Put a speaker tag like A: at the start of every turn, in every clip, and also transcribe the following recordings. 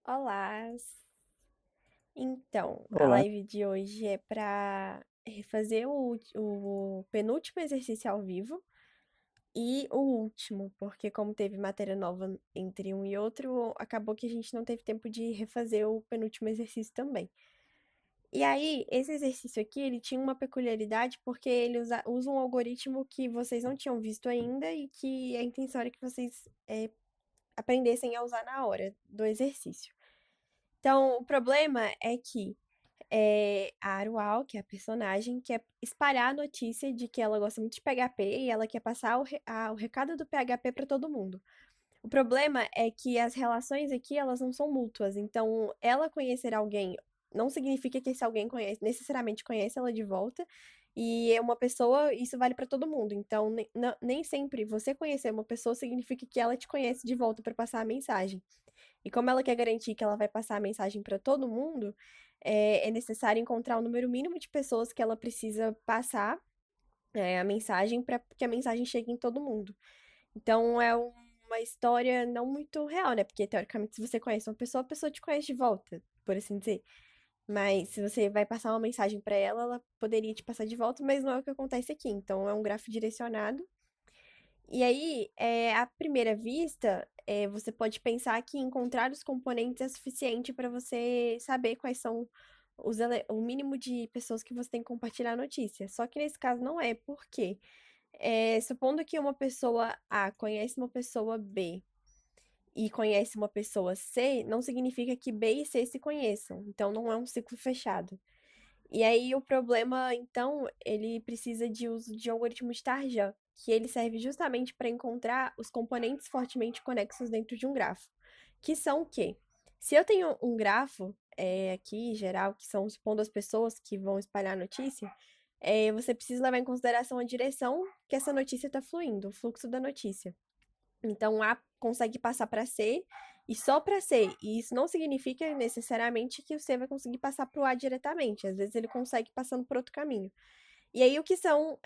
A: Olá! Então, a
B: Olá.
A: live de hoje é para refazer o penúltimo exercício ao vivo e o último, porque como teve matéria nova entre um e outro, acabou que a gente não teve tempo de refazer o penúltimo exercício também. E aí, esse exercício aqui, ele tinha uma peculiaridade porque ele usa um algoritmo que vocês não tinham visto ainda e que a intenção era que vocês aprendessem a usar na hora do exercício. Então, o problema é que a Arual, que é a personagem, quer espalhar a notícia de que ela gosta muito de PHP e ela quer passar o recado do PHP para todo mundo. O problema é que as relações aqui, elas não são mútuas, então ela conhecer alguém não significa que esse alguém necessariamente conhece ela de volta, e é uma pessoa, isso vale para todo mundo. Então, nem sempre você conhecer uma pessoa significa que ela te conhece de volta para passar a mensagem. E como ela quer garantir que ela vai passar a mensagem para todo mundo, é necessário encontrar o número mínimo de pessoas que ela precisa passar, a mensagem para que a mensagem chegue em todo mundo. Então é uma história não muito real, né? Porque teoricamente, se você conhece uma pessoa, a pessoa te conhece de volta, por assim dizer. Mas se você vai passar uma mensagem para ela, ela poderia te passar de volta, mas não é o que acontece aqui. Então é um grafo direcionado e aí, à primeira vista, você pode pensar que encontrar os componentes é suficiente para você saber quais são o mínimo de pessoas que você tem que compartilhar a notícia. Só que nesse caso não é, por quê? Supondo que uma pessoa A conhece uma pessoa B e conhece uma pessoa C, não significa que B e C se conheçam. Então não é um ciclo fechado. E aí o problema, então, ele precisa de uso de algoritmo de Tarjan, que ele serve justamente para encontrar os componentes fortemente conexos dentro de um grafo. Que são o quê? Se eu tenho um grafo aqui, em geral, que são supondo as pessoas que vão espalhar a notícia, você precisa levar em consideração a direção que essa notícia está fluindo, o fluxo da notícia. Então A consegue passar para C e só para C. E isso não significa necessariamente que o C vai conseguir passar para o A diretamente. Às vezes ele consegue passando por outro caminho. E aí, o que são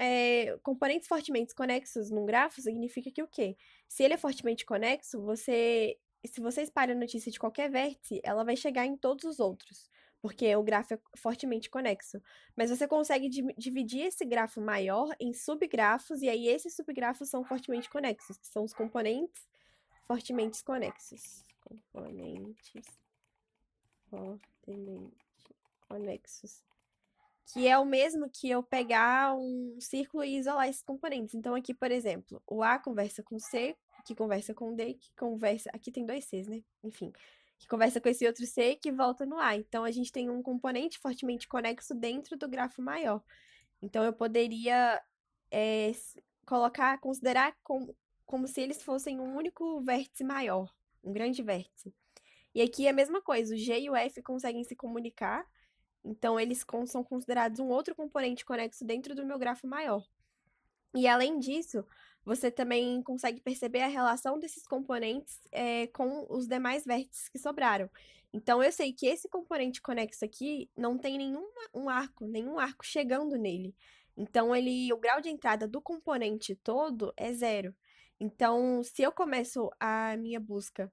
A: componentes fortemente conexos num grafo significa que o quê? Se ele é fortemente conexo, se você espalha a notícia de qualquer vértice, ela vai chegar em todos os outros, porque o grafo é fortemente conexo. Mas você consegue dividir esse grafo maior em subgrafos, e aí esses subgrafos são fortemente conexos, que são os componentes fortemente conexos. Componentes fortemente conexos. Que é o mesmo que eu pegar um círculo e isolar esses componentes. Então, aqui, por exemplo, o A conversa com C, que conversa com D, que conversa. Aqui tem dois Cs, né? Enfim. Que conversa com esse outro C que volta no A. Então, a gente tem um componente fortemente conexo dentro do grafo maior. Então, eu poderia considerar como se eles fossem um único vértice maior, um grande vértice. E aqui é a mesma coisa, o G e o F conseguem se comunicar, então eles são considerados um outro componente conexo dentro do meu grafo maior. E além disso, você também consegue perceber a relação desses componentes com os demais vértices que sobraram. Então eu sei que esse componente conexo aqui não tem nenhum arco chegando nele. Então o grau de entrada do componente todo é zero. Então, se eu começo a minha busca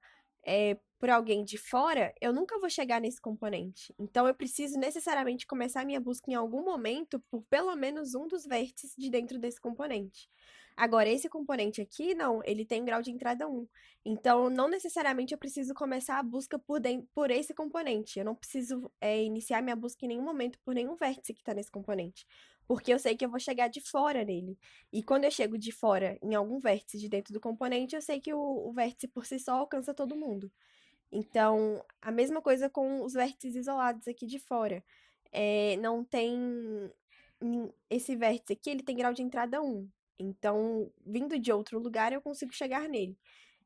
A: por alguém de fora, eu nunca vou chegar nesse componente. Então, eu preciso necessariamente começar a minha busca em algum momento por pelo menos um dos vértices de dentro desse componente. Agora, esse componente aqui, não, ele tem grau de entrada 1. Então, não necessariamente eu preciso começar a busca por esse componente. Eu não preciso iniciar minha busca em nenhum momento por nenhum vértice que está nesse componente. Porque eu sei que eu vou chegar de fora nele. E quando eu chego de fora em algum vértice de dentro do componente, eu sei que o vértice por si só alcança todo mundo. Então, a mesma coisa com os vértices isolados aqui de fora. Não tem. Esse vértice aqui, ele tem grau de entrada 1. Então, vindo de outro lugar, eu consigo chegar nele.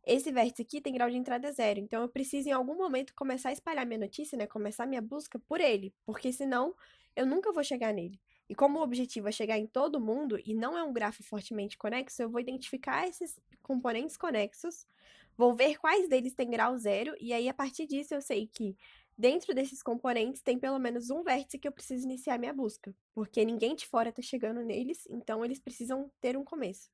A: Esse vértice aqui tem grau de entrada 0. Então, eu preciso, em algum momento, começar a espalhar minha notícia, né? Começar minha busca por ele. Porque senão, eu nunca vou chegar nele. E como o objetivo é chegar em todo mundo, e não é um grafo fortemente conexo, eu vou identificar esses componentes conexos, vou ver quais deles têm grau 0, e aí, a partir disso, eu sei que dentro desses componentes tem pelo menos um vértice que eu preciso iniciar minha busca, porque ninguém de fora está chegando neles, então eles precisam ter um começo.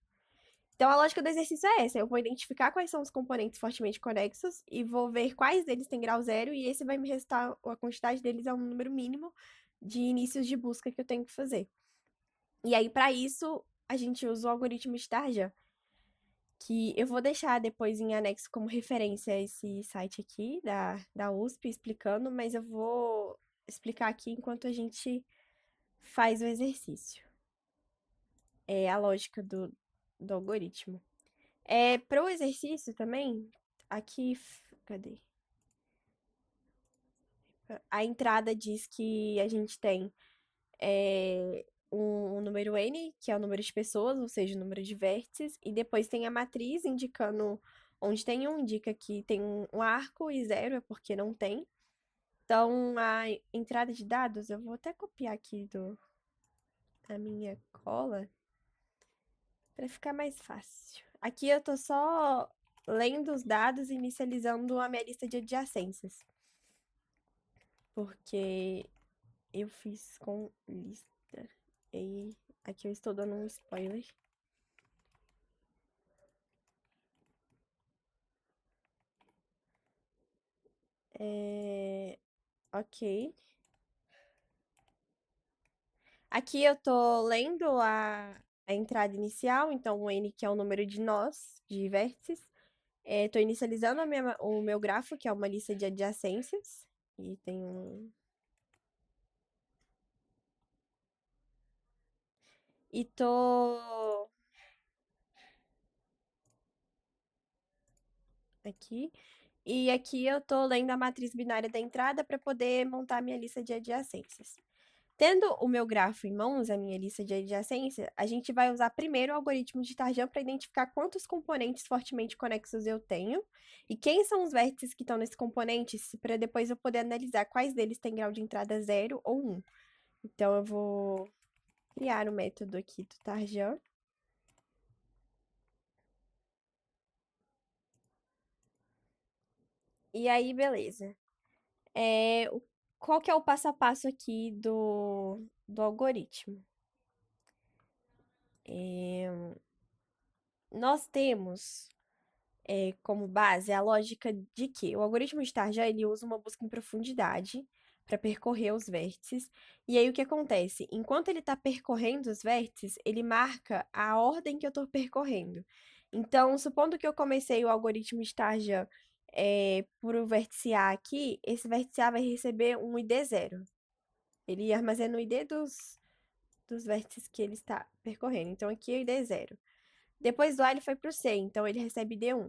A: Então, a lógica do exercício é essa: eu vou identificar quais são os componentes fortemente conexos e vou ver quais deles têm grau zero, e esse vai me restar, a quantidade deles é um número mínimo de inícios de busca que eu tenho que fazer. E aí, para isso, a gente usa o algoritmo de Tarjan, que eu vou deixar depois em anexo como referência esse site aqui da USP explicando, mas eu vou explicar aqui enquanto a gente faz o exercício. É a lógica do algoritmo. Para o exercício também, aqui, cadê? A entrada diz que a gente tem um número n, que é o número de pessoas, ou seja, o número de vértices, e depois tem a matriz indicando, onde tem um, indica que tem um arco, e zero é porque não tem. Então, a entrada de dados, eu vou até copiar aqui da minha cola para ficar mais fácil. Aqui eu tô só lendo os dados e inicializando a minha lista de adjacências, porque eu fiz com lista. E aqui eu estou dando um spoiler. Ok. Aqui eu tô lendo a entrada inicial, então o n, que é o número de nós, de vértices. Tô inicializando o meu grafo, que é uma lista de adjacências. E tem um. E tô. Aqui. E aqui eu tô lendo a matriz binária da entrada para poder montar a minha lista de adjacências. Tendo o meu grafo em mãos, a minha lista de adjacência, a gente vai usar primeiro o algoritmo de Tarjan para identificar quantos componentes fortemente conexos eu tenho e quem são os vértices que estão nesse componente, para depois eu poder analisar quais deles têm grau de entrada 0 ou 1. Então, eu vou criar o método aqui do Tarjan. E aí, beleza. Qual que é o passo a passo aqui do algoritmo? Nós temos como base a lógica de que o algoritmo de Tarja ele usa uma busca em profundidade para percorrer os vértices. E aí o que acontece? Enquanto ele está percorrendo os vértices, ele marca a ordem que eu estou percorrendo. Então, supondo que eu comecei o algoritmo de Tarja por o vértice A aqui, esse vértice A vai receber um ID 0. Ele armazena o ID dos vértices que ele está percorrendo. Então, aqui é o ID 0. Depois do A, ele foi para o C, então ele recebe D1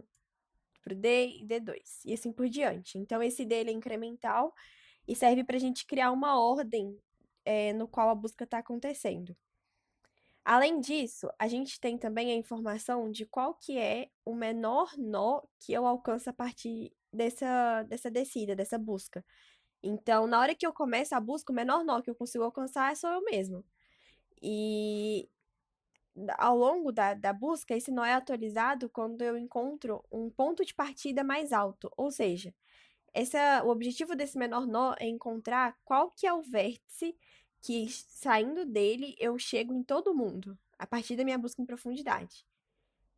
A: para o D e D2, e assim por diante. Então, esse D ele é incremental e serve para a gente criar uma ordem no qual a busca está acontecendo. Além disso, a gente tem também a informação de qual que é o menor nó que eu alcanço a partir dessa descida, dessa busca. Então, na hora que eu começo a busca, o menor nó que eu consigo alcançar sou eu mesmo. E ao longo da busca, esse nó é atualizado quando eu encontro um ponto de partida mais alto. Ou seja, o objetivo desse menor nó é encontrar qual que é o vértice que, saindo dele, eu chego em todo mundo, a partir da minha busca em profundidade.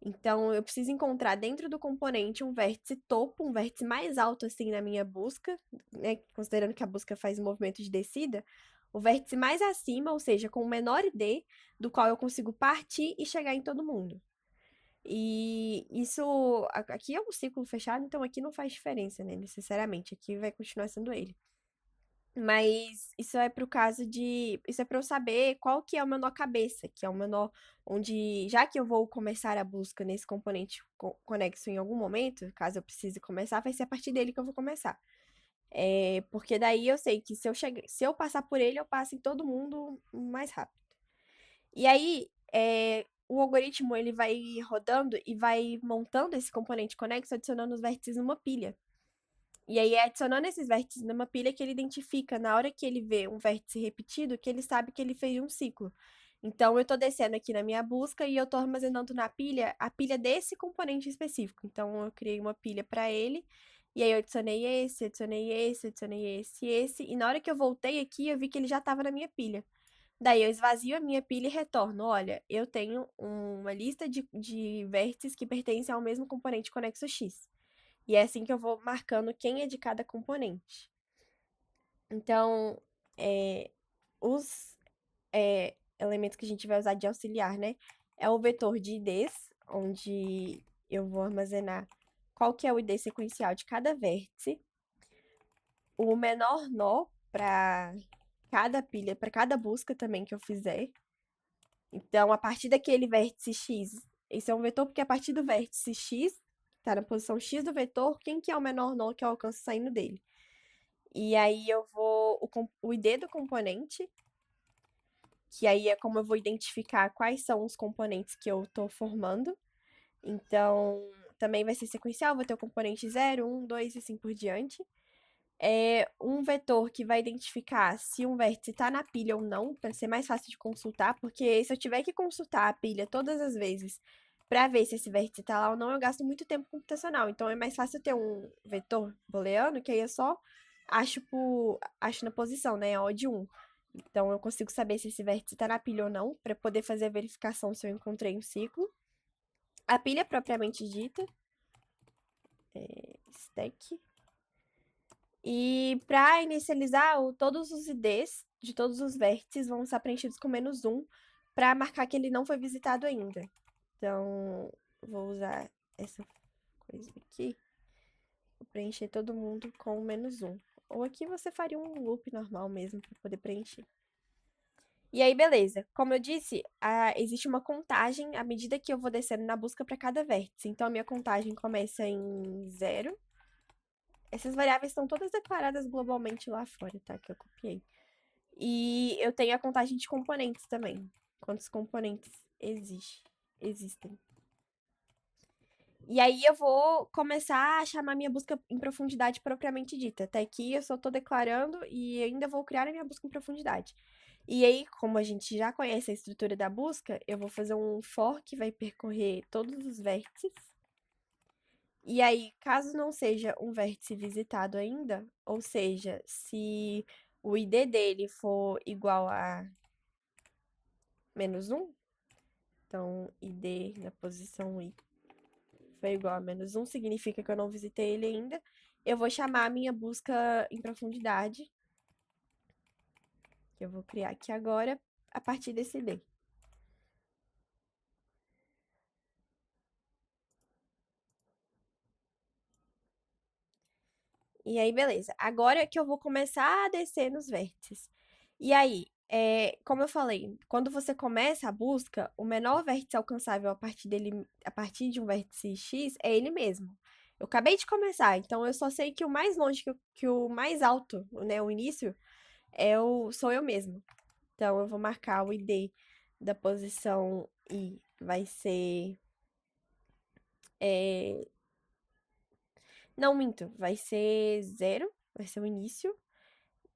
A: Então, eu preciso encontrar dentro do componente um vértice topo, um vértice mais alto assim na minha busca, né? Considerando que a busca faz um movimento de descida, o vértice mais acima, ou seja, com o menor ID, do qual eu consigo partir e chegar em todo mundo. E isso aqui é um ciclo fechado, então aqui não faz diferença, né? Necessariamente, aqui vai continuar sendo ele. Mas isso é pro caso de. Isso é para eu saber qual que é o meu nó cabeça, que é o meu nó onde, já que eu vou começar a busca nesse componente conexo em algum momento, caso eu precise começar, vai ser a partir dele que eu vou começar. Porque daí eu sei que se eu passar por ele, eu passo em todo mundo mais rápido. E aí, o algoritmo ele vai rodando e vai montando esse componente conexo, adicionando os vértices numa pilha. E aí, é adicionando esses vértices numa pilha que ele identifica, na hora que ele vê um vértice repetido, que ele sabe que ele fez um ciclo. Então, eu estou descendo aqui na minha busca e eu estou armazenando na pilha a pilha desse componente específico. Então, eu criei uma pilha para ele, e aí eu adicionei esse, e esse. E na hora que eu voltei aqui, eu vi que ele já estava na minha pilha. Daí eu esvazio a minha pilha e retorno. Olha, eu tenho uma lista de vértices que pertencem ao mesmo componente conexo X. E é assim que eu vou marcando quem é de cada componente. Então, os elementos que a gente vai usar de auxiliar, né? É o vetor de IDs, onde eu vou armazenar qual que é o ID sequencial de cada vértice, o menor nó para cada pilha, para cada busca também que eu fizer. Então, a partir daquele vértice X, esse é um vetor porque a partir do vértice X, tá na posição X do vetor, quem que é o menor nó que eu alcanço saindo dele? E aí eu vou o ID do componente, que aí é como eu vou identificar quais são os componentes que eu tô formando. Então, também vai ser sequencial, vou ter o componente 0, 1, 2 e assim por diante. É um vetor que vai identificar se um vértice está na pilha ou não, para ser mais fácil de consultar, porque se eu tiver que consultar a pilha todas as vezes para ver se esse vértice está lá ou não, eu gasto muito tempo computacional. Então é mais fácil ter um vetor booleano, que aí eu só acho na posição, né? O de 1. Então eu consigo saber se esse vértice está na pilha ou não, para poder fazer a verificação se eu encontrei um ciclo. A pilha propriamente dita, stack. E para inicializar, todos os IDs de todos os vértices vão estar preenchidos com -1 para marcar que ele não foi visitado ainda. Então, vou usar essa coisa aqui. Vou preencher todo mundo com -1. Ou aqui você faria um loop normal mesmo para poder preencher. E aí, beleza. Como eu disse, existe uma contagem à medida que eu vou descendo na busca para cada vértice. Então, a minha contagem começa em 0. Essas variáveis estão todas declaradas globalmente lá fora, tá? Que eu copiei. E eu tenho a contagem de componentes também. Quantos componentes existem. E aí eu vou começar a chamar minha busca em profundidade propriamente dita. Até aqui eu só estou declarando e ainda vou criar a minha busca em profundidade. E aí, como a gente já conhece a estrutura da busca, eu vou fazer um for que vai percorrer todos os vértices. E aí, caso não seja um vértice visitado ainda, ou seja, se o ID dele for igual a -1, então ID na posição I foi igual a -1, significa que eu não visitei ele ainda, eu vou chamar a minha busca em profundidade, que eu vou criar aqui agora, a partir desse ID. E aí, beleza. Agora que eu vou começar a descer nos vértices. E aí, como eu falei, quando você começa a busca, o menor vértice alcançável a partir de um vértice X é ele mesmo. Eu acabei de começar, então eu só sei que o mais longe, que o mais alto, né, o início, sou eu mesmo. Então, eu vou marcar o ID da posição I, vai ser. Não, minto, vai ser 0, vai ser o início.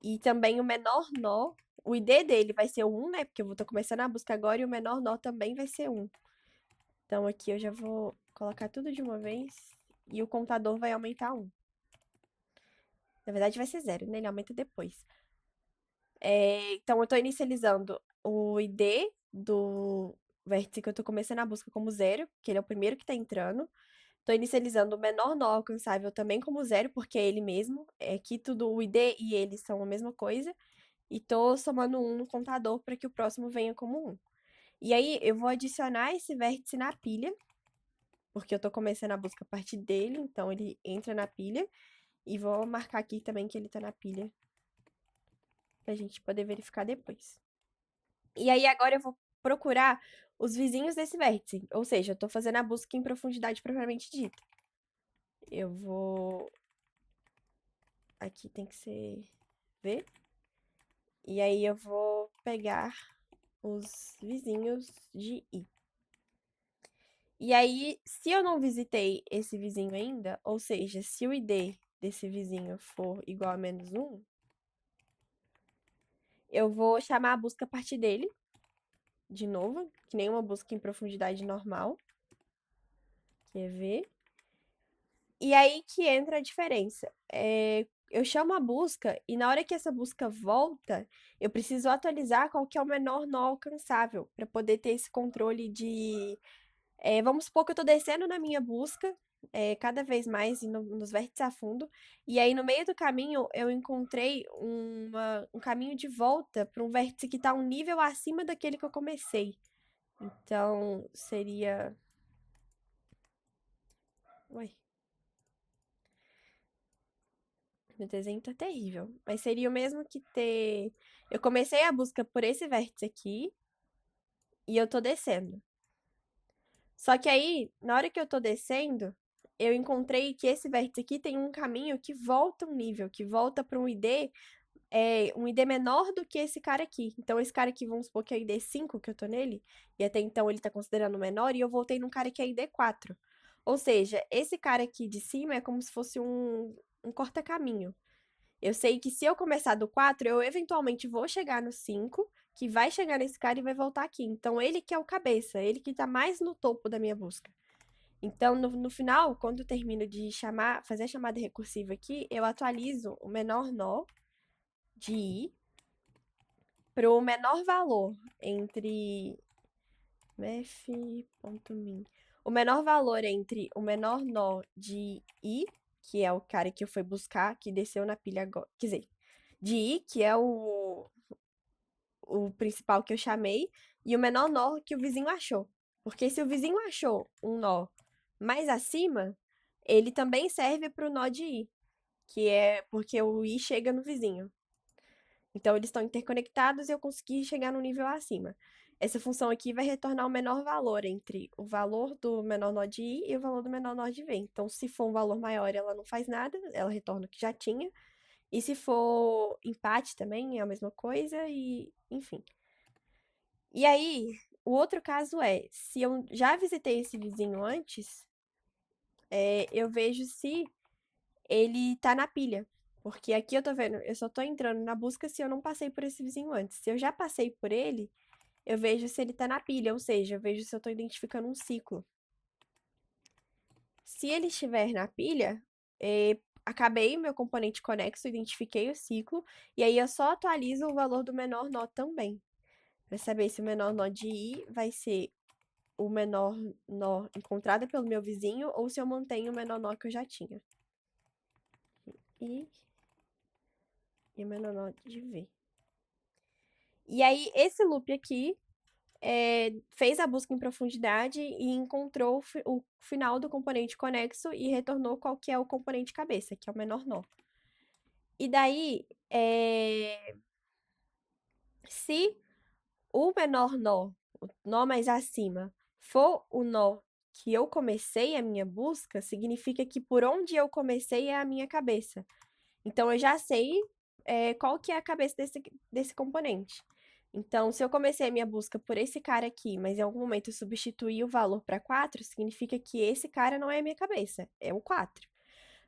A: E também o menor nó, o ID dele vai ser o 1, né? Porque eu tô começando a busca agora e o menor nó também vai ser 1. Então aqui eu já vou colocar tudo de uma vez e o contador vai aumentar 1. Na verdade vai ser 0, né? Ele aumenta depois. Então eu tô inicializando o ID do vértice que eu tô começando a busca como 0, que ele é o primeiro que tá entrando. Tô inicializando o menor nó alcançável também como 0, porque é ele mesmo. Aqui tudo, o ID e ele são a mesma coisa. E tô somando 1 no contador para que o próximo venha como 1. E aí, eu vou adicionar esse vértice na pilha, porque eu tô começando a busca a partir dele, então ele entra na pilha. E vou marcar aqui também que ele tá na pilha, pra gente poder verificar depois. E aí, agora eu vou procurar os vizinhos desse vértice, ou seja, eu tô fazendo a busca em profundidade propriamente dita. Eu vou... Aqui tem que ser V. E aí, eu vou pegar os vizinhos de I. E aí, se eu não visitei esse vizinho ainda, ou seja, se o ID desse vizinho for igual a -1, eu vou chamar a busca a partir dele, de novo, que nem uma busca em profundidade normal. Quer ver? E aí que entra a diferença. eu chamo a busca e na hora que essa busca volta, eu preciso atualizar qual que é o menor nó alcançável para poder ter esse controle de. Vamos supor que eu estou descendo na minha busca, cada vez mais nos vértices a fundo, e aí no meio do caminho eu encontrei um caminho de volta para um vértice que está um nível acima daquele que eu comecei. Então seria. Ué, meu desenho tá terrível. Mas seria o mesmo que ter. Eu comecei a busca por esse vértice aqui e eu tô descendo. Só que aí, na hora que eu tô descendo, eu encontrei que esse vértice aqui tem um caminho que volta um nível, que volta para um ID menor do que esse cara aqui. Então, esse cara aqui, vamos supor que é ID 5 que eu tô nele, e até então ele tá considerando menor, e eu voltei num cara que é ID 4. Ou seja, esse cara aqui de cima é como se fosse um corta-caminho. Eu sei que se eu começar do 4, eu eventualmente vou chegar no 5, que vai chegar nesse cara e vai voltar aqui. Então, ele que é o cabeça, ele que tá mais no topo da minha busca. Então, no final, quando eu termino de fazer a chamada recursiva aqui, eu atualizo o menor nó de i para o menor valor entre mef.min. O menor valor entre o menor nó de i, que é o cara que eu fui buscar, que desceu na pilha agora. Quer dizer, de i, que é o principal que eu chamei, e o menor nó que o vizinho achou. Porque se o vizinho achou um nó mais acima, ele também serve para o nó de i, que é porque o i chega no vizinho. Então, eles estão interconectados e eu consegui chegar no nível acima. Essa função aqui vai retornar o menor valor entre o valor do menor nó de i e o valor do menor nó de v. Então, se for um valor maior, ela não faz nada, ela retorna o que já tinha. E se for empate também, é a mesma coisa, e enfim. E aí, o outro caso é, se eu já visitei esse vizinho antes, eu vejo se ele tá na pilha. Porque aqui eu tô vendo, eu só tô entrando na busca se eu não passei por esse vizinho antes. Se eu já passei por ele, eu vejo se ele tá na pilha, ou seja, eu vejo se eu tô identificando um ciclo. Se ele estiver na pilha, acabei meu componente conexo, identifiquei o ciclo, e aí eu só atualizo o valor do menor nó também. Para saber se o menor nó de i vai ser o menor nó encontrado pelo meu vizinho ou se eu mantenho o menor nó que eu já tinha. E o menor nó de v. E aí, esse loop aqui fez a busca em profundidade e encontrou o final do componente conexo e retornou qual que é o componente cabeça, que é o menor nó. E daí, se o menor nó, o nó mais acima, for o nó que eu comecei a minha busca, significa que por onde eu comecei é a minha cabeça. Então, eu já sei qual que é a cabeça desse componente. Então, se eu comecei a minha busca por esse cara aqui, mas em algum momento eu substituí o valor para 4, significa que esse cara não é a minha cabeça, é o 4.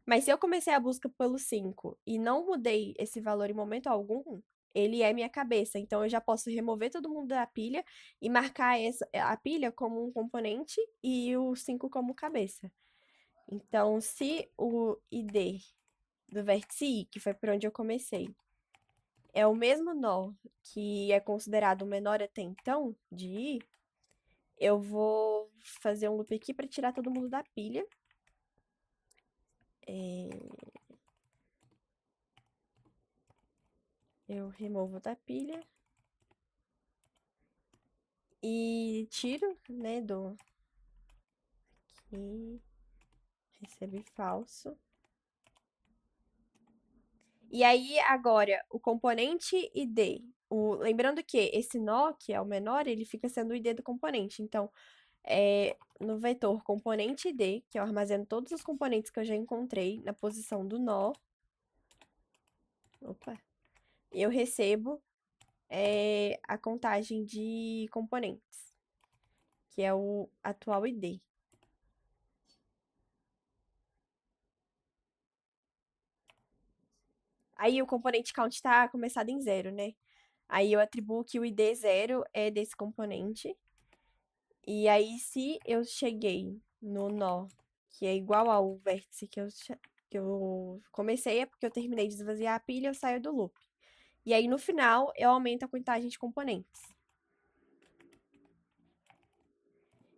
A: Mas se eu comecei a busca pelo 5 e não mudei esse valor em momento algum, ele é minha cabeça. Então, eu já posso remover todo mundo da pilha e marcar a pilha como um componente e o 5 como cabeça. Então, se o ID do vértice I, que foi por onde eu comecei, é o mesmo nó que é considerado o menor até então, de I, eu vou fazer um loop aqui para tirar todo mundo da pilha. Eu removo da pilha e tiro, né, aqui, recebe falso. E aí, agora, o componente ID. Lembrando que esse nó, que é o menor, ele fica sendo o ID do componente. Então, no vetor componente ID, que eu armazeno todos os componentes que eu já encontrei na posição do nó. Opa! Eu recebo a contagem de componentes, que é o atual ID. Aí o componente count está começado em 0, né? Aí eu atribuo que o ID 0 é desse componente. E aí, se eu cheguei no nó que é igual ao vértice que eu que eu comecei é porque eu terminei de esvaziar a pilha, eu saio do loop. E aí, no final, eu aumento a contagem de componentes.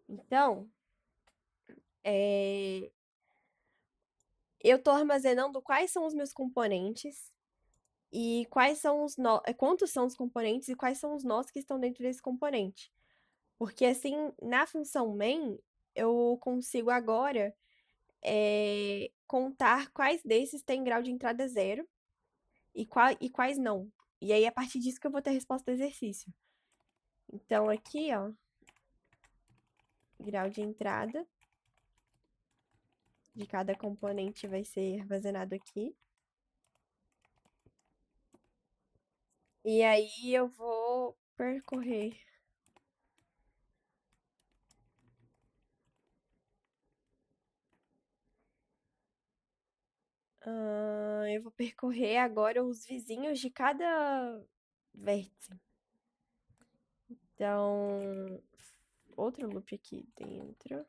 A: Então, eu tô armazenando quais são os meus componentes e quais são os nó, quantos são os componentes e quais são os nós que estão dentro desse componente. Porque assim, na função main, eu consigo agora contar quais desses têm grau de entrada zero e quais não. E aí, a partir disso que eu vou ter a resposta do exercício. Então, aqui, ó, grau de entrada de cada componente vai ser armazenado aqui. E aí, eu vou percorrer. Eu vou percorrer agora os vizinhos de cada vértice. Então, outro loop aqui dentro.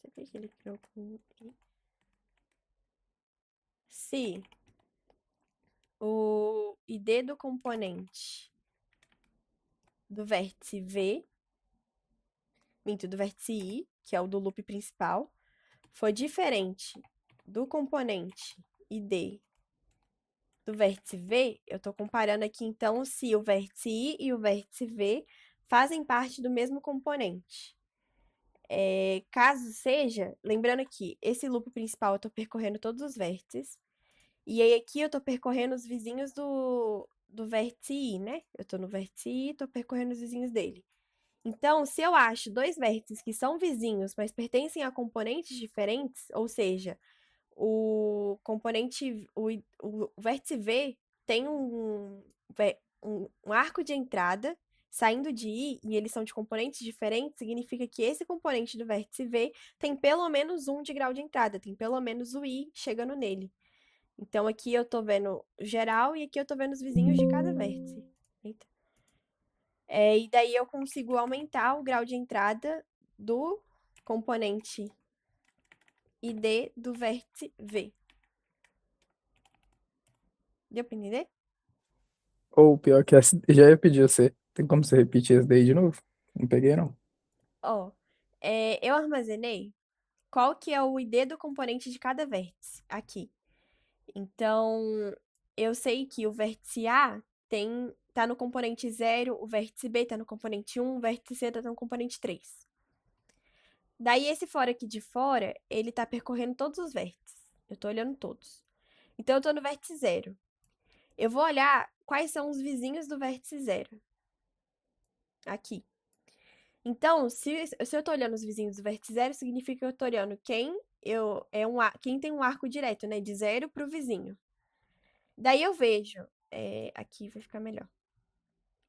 A: Você vê que ele criou com i. Se o ID do componente do vértice V, do vértice I, que é o do loop principal, for diferente do componente ID do vértice V, eu estou comparando aqui, então, se o vértice I e o vértice V fazem parte do mesmo componente. Caso seja, lembrando que esse loop principal eu estou percorrendo todos os vértices, e aí aqui eu estou percorrendo os vizinhos do vértice I, né? Eu estou no vértice I, estou percorrendo os vizinhos dele. Então, se eu acho dois vértices que são vizinhos, mas pertencem a componentes diferentes, ou seja, o componente, o vértice V tem um arco de entrada saindo de I e eles são de componentes diferentes, significa que esse componente do vértice V tem pelo menos um de grau de entrada, tem pelo menos o I chegando nele. Então, aqui eu tô vendo geral e aqui eu tô vendo os vizinhos de cada vértice. Eita. E daí eu consigo aumentar o grau de entrada do componente ID do vértice V. Deu pra entender?
B: Ou pior que essa, já ia pedir você. Tem como você repetir esse daí de novo? Não peguei, não.
A: Ó, eu armazenei qual que é o ID do componente de cada vértice aqui. Então, eu sei que o vértice A tá no componente 0, o vértice B tá no componente 1, o vértice C tá no componente 3. Daí, esse fora aqui de fora, ele tá percorrendo todos os vértices. Eu tô olhando todos. Então, eu tô no vértice 0. Eu vou olhar quais são os vizinhos do vértice 0. Aqui. Então, se eu tô olhando os vizinhos do vértice 0, significa que eu tô olhando quem tem um arco direto, né? De 0 pro vizinho. Daí eu vejo. Aqui vai ficar melhor.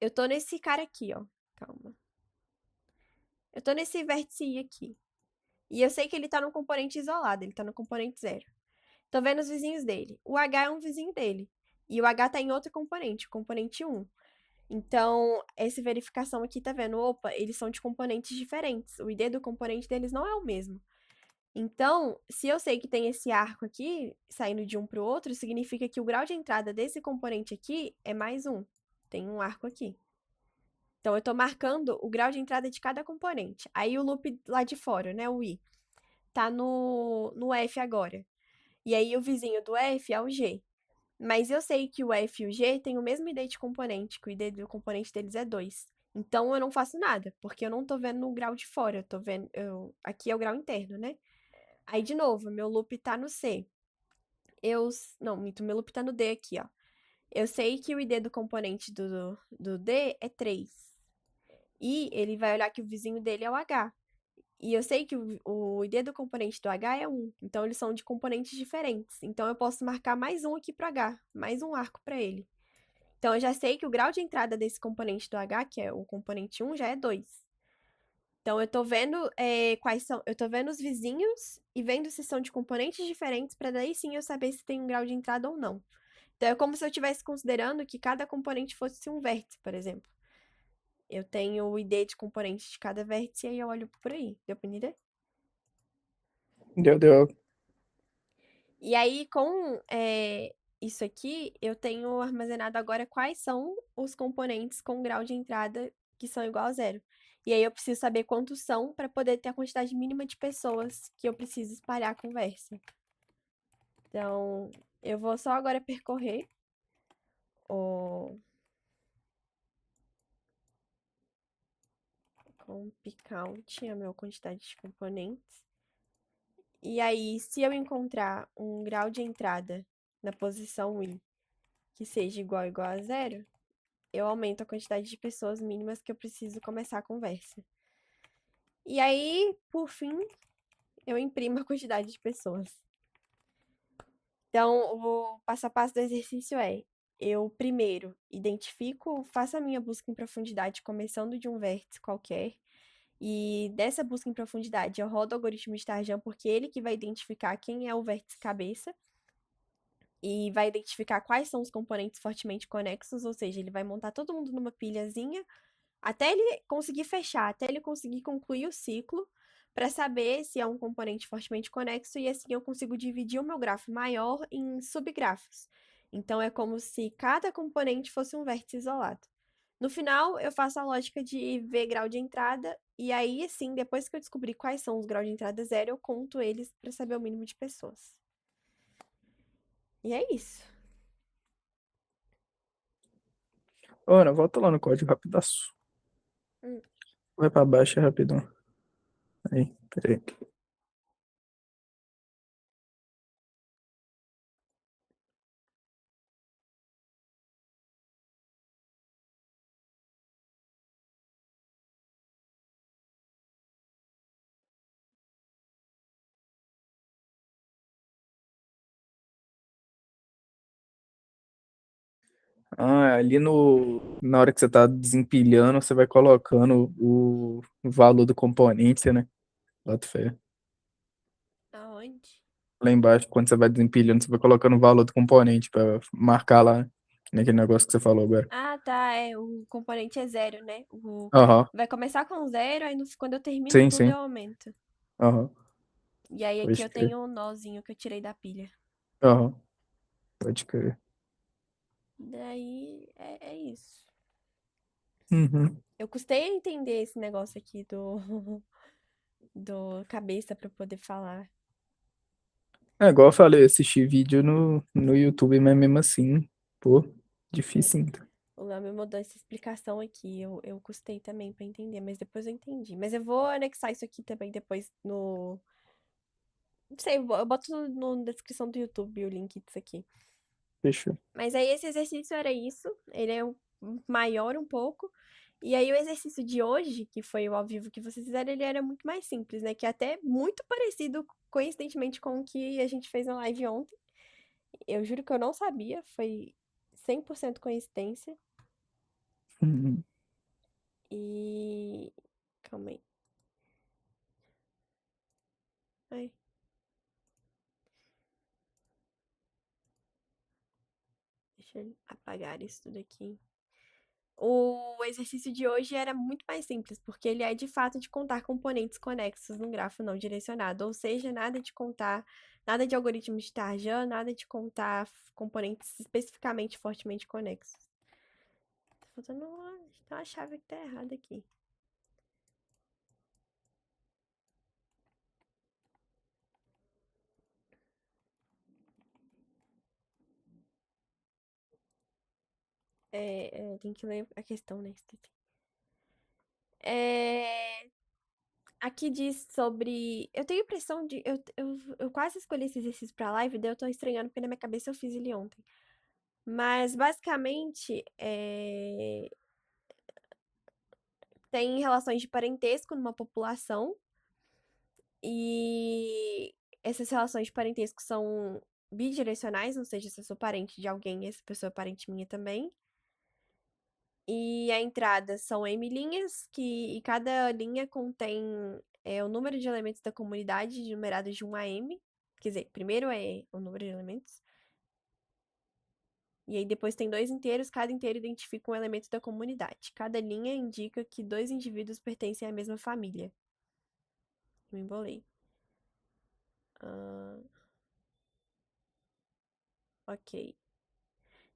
A: Eu tô nesse cara aqui, ó. Calma. Eu tô nesse vértice I aqui. E eu sei que ele tá num componente isolado, ele tá no componente 0. Tô vendo os vizinhos dele. O H é um vizinho dele. E o H tá em outro componente, o componente 1. Então, essa verificação aqui tá vendo, opa, eles são de componentes diferentes. O ID do componente deles não é o mesmo. Então, se eu sei que tem esse arco aqui, saindo de um para o outro, significa que o grau de entrada desse componente aqui é mais um. Tem um arco aqui. Então, eu estou marcando o grau de entrada de cada componente. Aí, o loop lá de fora, né, o I, tá no F agora. E aí, o vizinho do F é o G. Mas eu sei que o F e o G têm o mesmo ID de componente, que o ID do componente deles é 2. Então, eu não faço nada, porque eu não estou vendo o grau de fora, eu tô vendo, aqui é o grau interno, né? Aí, de novo, meu loop tá no C. Não, meu loop tá no D aqui, ó. Eu sei que o ID do componente do D é 3. E ele vai olhar que o vizinho dele é o H. E eu sei que o ID do componente do H é 1. Então, eles são de componentes diferentes. Então, eu posso marcar mais um aqui pro H. Mais um arco para ele. Então, eu já sei que o grau de entrada desse componente do H, que é o componente 1, já é 2. Então, eu tô vendo quais são. Eu tô vendo os vizinhos e vendo se são de componentes diferentes, para daí sim eu saber se tem um grau de entrada ou não. Então é como se eu estivesse considerando que cada componente fosse um vértice, por exemplo. Eu tenho o ID de componente de cada vértice e aí eu olho por aí. Deu pra entender?
B: Deu.
A: E aí, com isso aqui, eu tenho armazenado agora quais são os componentes com grau de entrada que são igual a zero. E aí eu preciso saber quantos são para poder ter a quantidade mínima de pessoas que eu preciso espalhar a conversa. Então, eu vou só agora percorrer o comp count, a minha quantidade de componentes. E aí, se eu encontrar um grau de entrada na posição i que seja igual a zero, eu aumento a quantidade de pessoas mínimas que eu preciso começar a conversa. E aí, por fim, eu imprimo a quantidade de pessoas. Então, o passo a passo do exercício é: eu primeiro identifico, faço a minha busca em profundidade começando de um vértice qualquer. E dessa busca em profundidade, eu rodo o algoritmo de Starjan, porque ele que vai identificar quem é o vértice cabeça e vai identificar quais são os componentes fortemente conexos, ou seja, ele vai montar todo mundo numa pilhazinha até ele conseguir fechar, até ele conseguir concluir o ciclo, para saber se é um componente fortemente conexo, e assim eu consigo dividir o meu grafo maior em subgrafos. Então é como se cada componente fosse um vértice isolado. No final, eu faço a lógica de ver grau de entrada, e aí sim, depois que eu descobrir quais são os graus de entrada zero, eu conto eles para saber o mínimo de pessoas. E é isso.
B: Ô, Ana, volta lá no código rapidaço.
A: Hum.
B: Vai pra baixo é rapidão. Aí, peraí. Ah, ali no, na hora que você tá desempilhando, você vai colocando o valor do componente, né? Bota fé.
A: Aonde?
B: Lá embaixo, quando você vai desempilhando, você vai colocando o valor do componente pra marcar lá, naquele negócio que você falou agora.
A: Ah, tá. O componente é zero, né?
B: Aham,
A: Vai começar com zero, aí quando eu termino
B: sim,
A: tudo
B: sim.
A: eu aumento.
B: Aham,
A: E aí aqui
B: pode
A: eu
B: crer.
A: tenho um nozinho que eu tirei da pilha.
B: Aham, pode crer.
A: Daí é isso.
B: Uhum.
A: Eu custei a entender esse negócio aqui do cabeça pra eu poder falar.
B: É, igual eu falei, assisti vídeo no YouTube, mas mesmo assim, pô, difícil ainda.
A: O Léo me mandou essa explicação aqui. Eu custei também pra entender, mas depois eu entendi. Mas eu vou anexar isso aqui também depois no. Não sei, eu boto na descrição do YouTube o link disso aqui.
B: Fechou.
A: Mas aí esse exercício era isso. Ele é maior um pouco. E aí o exercício de hoje, que foi o ao vivo que vocês fizeram, ele era muito mais simples, né? Que é até muito parecido, coincidentemente, com o que a gente fez na live ontem. Eu juro que eu não sabia, foi 100% coincidência.
B: Uhum.
A: E. Calma aí. Ai, deixa eu apagar isso tudo aqui. O exercício de hoje era muito mais simples, porque ele é de fato de contar componentes conexos num grafo não direcionado, ou seja, nada de contar, nada de algoritmo de Tarjan, nada de contar componentes especificamente fortemente conexos. Tá faltando uma chave que tá errada aqui. Tem que ler a questão, né? É, aqui diz sobre. Eu tenho a impressão de. Eu quase escolhi esse exercício pra live, daí eu tô estranhando porque na minha cabeça eu fiz ele ontem. Mas basicamente tem relações de parentesco numa população e essas relações de parentesco são bidirecionais, ou seja, se eu sou parente de alguém, essa pessoa é parente minha também. E a entrada são M linhas, e cada linha contém o número de elementos da comunidade, numerados de 1 a M. Quer dizer, primeiro é o número de elementos. E aí depois tem dois inteiros, cada inteiro identifica um elemento da comunidade. Cada linha indica que dois indivíduos pertencem à mesma família. Me embolei. Ah, ok.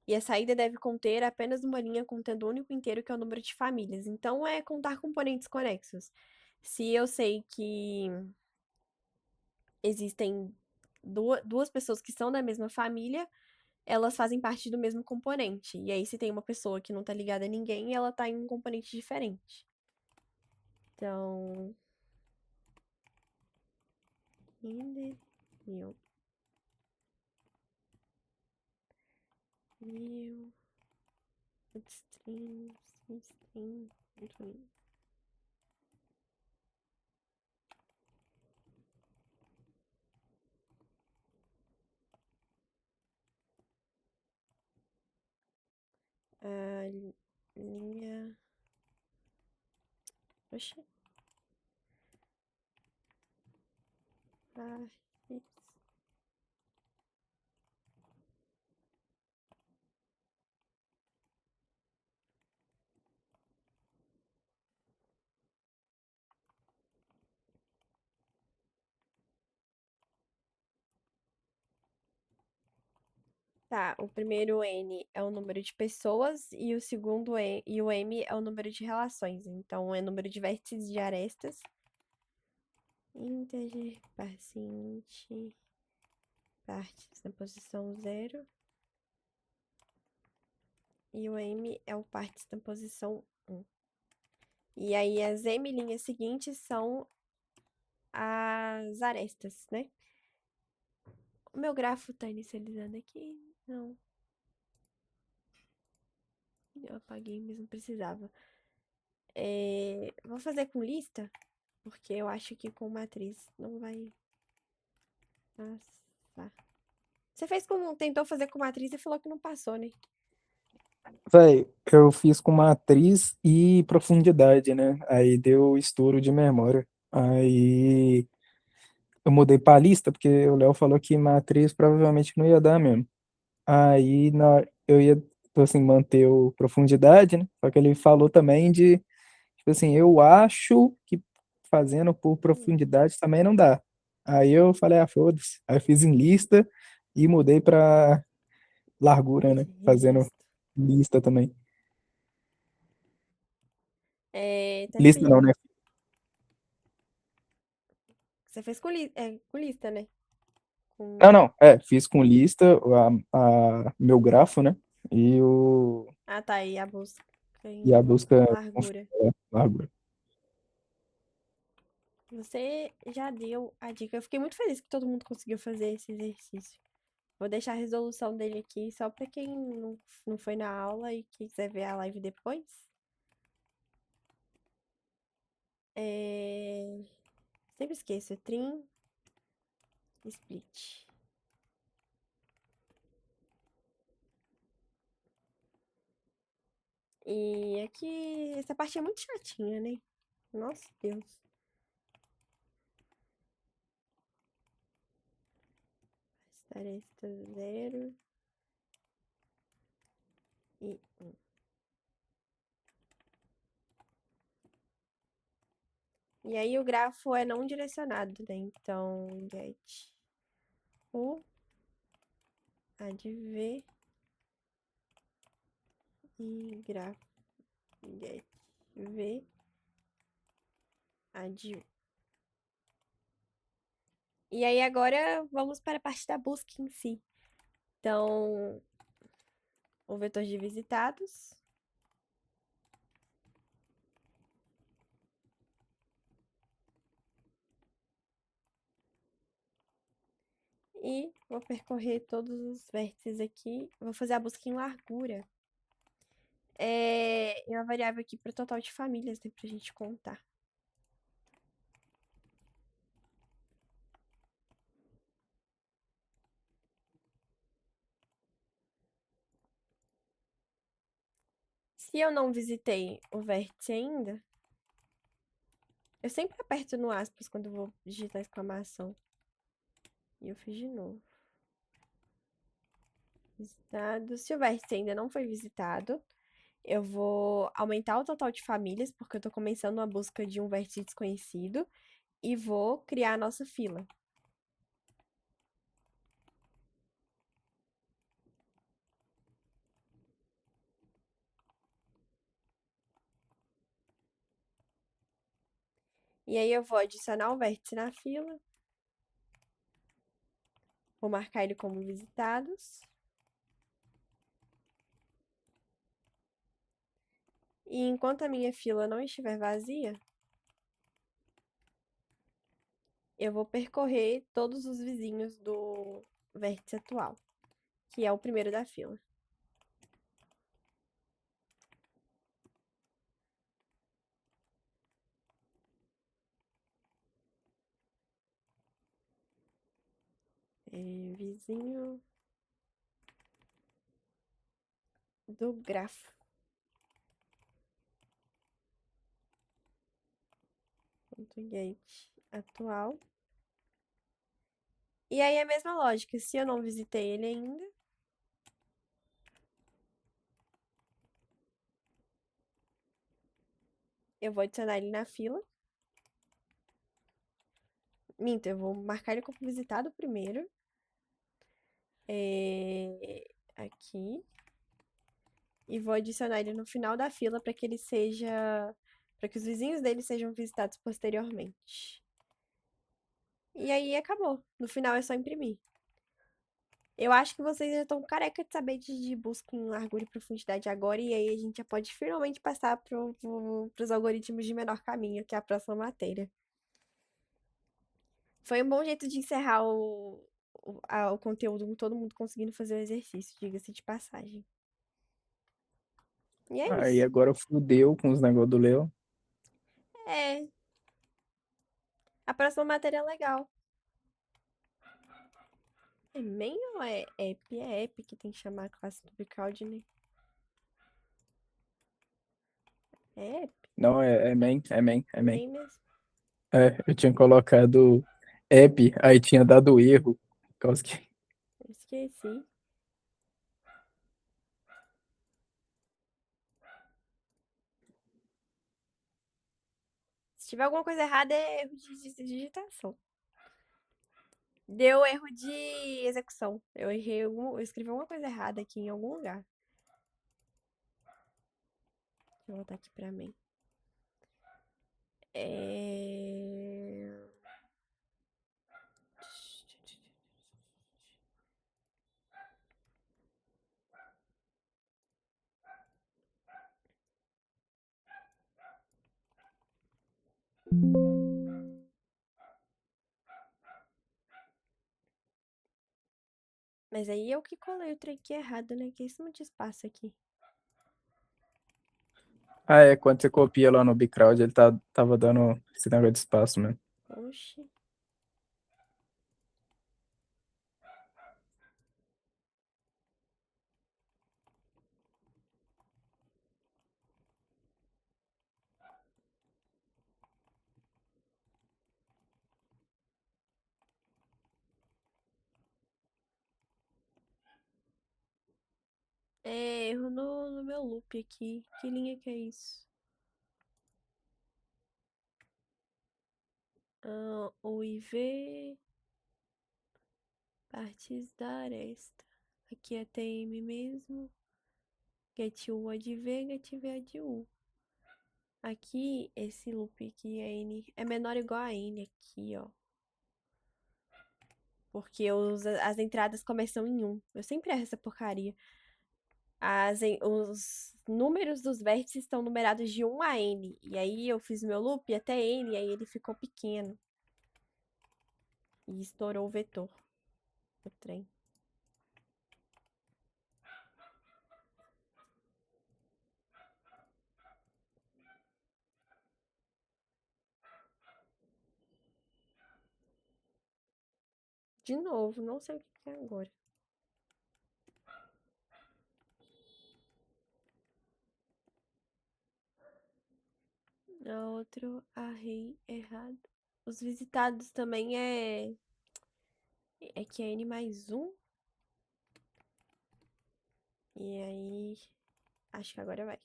A: E a saída deve conter apenas uma linha contendo o único inteiro, que é o número de famílias. Então, é contar componentes conexos. Se eu sei que existem duas pessoas que são da mesma família, elas fazem parte do mesmo componente. E aí, se tem uma pessoa que não tá ligada a ninguém, ela tá em um componente diferente. Então, in the new streams, stream between. A linha. Oxi. Ah, isso. Tá, o primeiro N é o número de pessoas e o segundo e o M é o número de relações. Então, é número de vértices de arestas. Integer paciente partes na posição 0. E o M é o partes na posição 1. E aí, as M linhas seguintes são as arestas, né? O meu grafo tá inicializando aqui? Não. Eu apaguei, mas não precisava. Vou fazer com lista, porque eu acho que com matriz não vai passar. Você fez com, tentou fazer com matriz e falou que não passou, né?
B: Véi, eu fiz com matriz e profundidade, né? Aí deu estouro de memória. Aí eu mudei pra lista, porque o Léo falou que matriz provavelmente não ia dar mesmo. Aí eu ia, tipo assim, manter o profundidade, né? Só que ele falou também de, tipo assim, eu acho que fazendo por
A: Hum,
B: profundidade também não dá. Aí eu falei, ah, foda-se. Aí eu fiz em lista e mudei pra largura,
A: Fiz
B: né? Fazendo
A: registro.
B: lista também.
A: Tá
B: Lista não,
A: feio.
B: né?
A: Você fez com, com lista, né?
B: Não,
A: Com...
B: não, fiz com lista meu grafo, né? E, o,
A: Ah, tá aí a busca
B: e a
A: em
B: busca com
A: largura.
B: largura.
A: Você já deu a dica. Eu fiquei muito feliz que todo mundo conseguiu fazer esse exercício. Vou deixar a resolução dele aqui só pra quem não foi na aula e quiser ver a live depois. É... Sempre esqueço, é trim, split. E aqui, essa parte é muito chatinha, né? Nossa, Deus. Aresta 0 e 1. E aí o grafo é não direcionado, né? Então, get o adv e grafo get v adv. E aí agora vamos para a parte da busca em si. Então, o vetor de visitados. E vou percorrer todos os vértices aqui. Vou fazer a busca em largura. É uma variável aqui para o total de famílias, né? Pra gente contar. Se eu não visitei o vértice ainda, eu sempre aperto no aspas quando eu vou digitar exclamação. E eu fiz de novo. Visitado. Se o vértice ainda não foi visitado, eu vou aumentar o total de famílias, porque eu tô começando uma busca de um vértice desconhecido, e vou criar a nossa fila. E aí eu vou adicionar o vértice na fila, vou marcar ele como visitados. E enquanto a minha fila não estiver vazia, eu vou percorrer todos os vizinhos do vértice atual, que é o primeiro da fila. Vizinho do grafo. Ponto gate atual. E aí é a mesma lógica. Se eu não visitei ele ainda, eu vou adicionar ele na fila. Minto, eu vou marcar ele como visitado primeiro. Aqui. E vou adicionar ele no final da fila para que ele seja. Para que os vizinhos dele sejam visitados posteriormente. E aí acabou. No final é só imprimir. Eu acho que vocês já estão careca de saber de busca em largura e profundidade agora, e aí a gente já pode finalmente passar para os algoritmos de menor caminho, que é a próxima matéria. Foi um bom jeito de encerrar o conteúdo com todo mundo conseguindo fazer o exercício, diga-se de passagem. E é
B: Aí
A: isso.
B: agora fudeu com os negócios do Léo.
A: É, a próxima matéria é legal. É main ou é app? É app que tem que chamar a classe do Bcrowd, né? É app,
B: Não, é main, é main,
A: é
B: é main.
A: main mesmo.
B: É, eu tinha colocado app, aí tinha dado erro. Por causa que...
A: Eu esqueci. Se tiver alguma coisa errada, é erro de digitação. Deu erro de execução. Eu errei eu escrevi alguma coisa errada aqui em algum lugar. Deixa eu voltar aqui pra mim. É... Mas aí eu que colei o trem aqui errado, né? Que isso não te espaço aqui.
B: Ah, é, quando você copia lá no Bcrowd, ele tava dando esse negócio de espaço mesmo.
A: Oxi. É erro no meu loop aqui. Que linha que é isso? O IV. Partes da aresta. Aqui é TM mesmo. Get U ad V, get V ad U. Aqui, esse loop aqui é N. É menor ou igual a N aqui, ó. Porque as entradas começam em 1. Eu sempre erro essa porcaria. Os números dos vértices estão numerados de 1 a N. E aí eu fiz meu loop até N, e aí ele ficou pequeno. E estourou o vetor do trem. De novo, não sei o que é agora. Outro array errado. Os visitados também é. É que é N mais 1? E aí, acho que agora vai.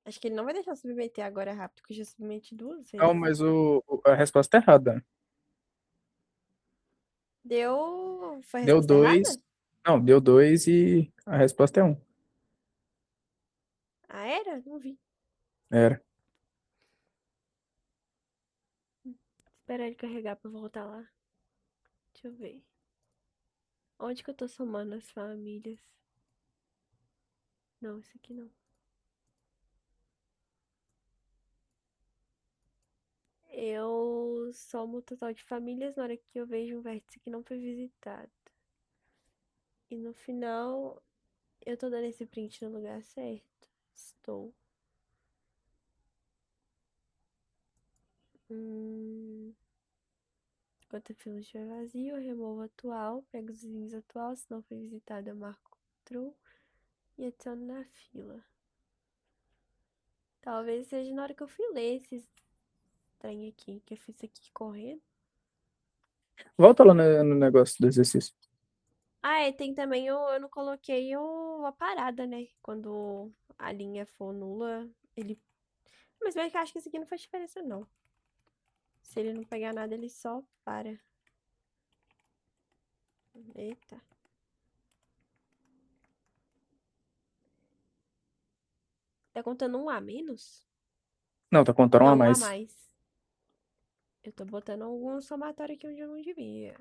A: Acho que ele não vai deixar eu submeter agora rápido, porque eu já submeti 2 vezes.
B: Não, mas a resposta é errada.
A: Deu. Foi a
B: Deu
A: resposta errada?
B: dois. Não, deu dois e a resposta é um.
A: Ah, era? Não vi.
B: Era.
A: Esperar ele carregar pra eu voltar lá. Deixa eu ver. Onde que eu tô somando as famílias? Não, isso aqui não. Eu somo o total de famílias na hora que eu vejo um vértice que não foi visitado. E no final, eu tô dando esse print no lugar certo? Estou. Hum, enquanto a fila estiver vazia, eu removo o atual, pego os vizinhos atual, se não foi visitado, eu marco true e adiciono na fila. Talvez seja na hora que eu fui ler esses trem aqui, que eu fiz aqui correndo.
B: Volta lá no negócio do exercício.
A: Ah, é, tem também, eu não coloquei a parada, né? Quando a linha for nula, ele. Mas bem que eu acho que isso aqui não faz diferença, não. Se ele não pegar nada, ele só para. Eita. Tá contando um a menos?
B: Não, tá contando um a
A: Não, um a
B: mais.
A: mais. Eu tô botando algum somatório aqui onde eu não devia.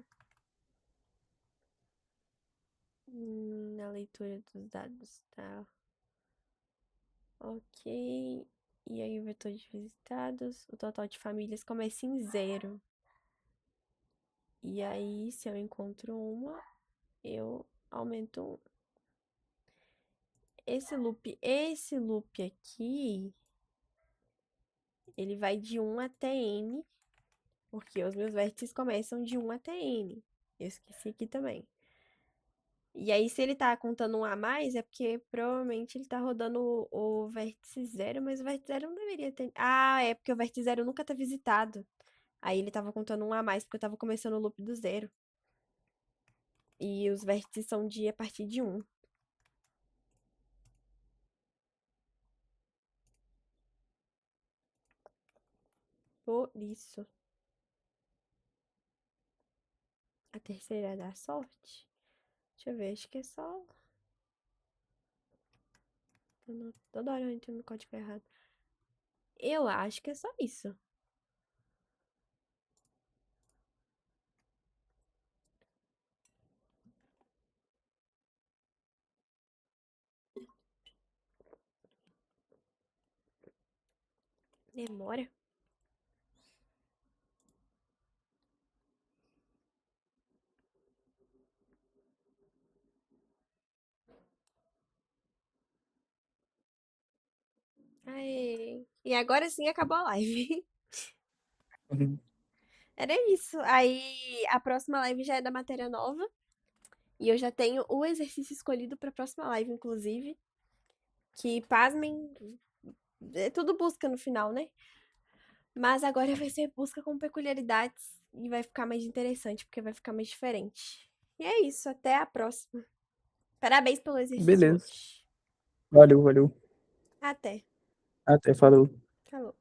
A: Na leitura dos dados, tá? Ok. E aí o vetor de visitados, o total de famílias começa em zero. E aí, se eu encontro uma, eu aumento um. Esse loop aqui, ele vai de 1 até n, porque os meus vértices começam de 1 até n. Eu esqueci aqui também. E aí, se ele tá contando um a mais, é porque provavelmente ele tá rodando o vértice zero, mas o vértice zero não deveria ter. Ah, é porque o vértice zero nunca tá visitado. Aí ele tava contando um a mais, porque eu tava começando o loop do zero. E os vértices são de a partir de 1. Por isso. A terceira é da sorte? Deixa eu ver, acho que é só. Toda hora eu entro no código errado. Eu acho que é só isso. Demora. Aê. E agora sim acabou a live.
B: Uhum.
A: Era isso. Aí a próxima live já é da matéria nova. E eu já tenho o exercício escolhido para a próxima live, inclusive. Que, pasmem, é tudo busca no final, né? Mas agora vai ser busca com peculiaridades e vai ficar mais interessante, porque vai ficar mais diferente. E é isso, até a próxima. Parabéns pelo exercício
B: Beleza.
A: hoje.
B: Valeu, valeu.
A: Até.
B: Até falou.
A: Falou.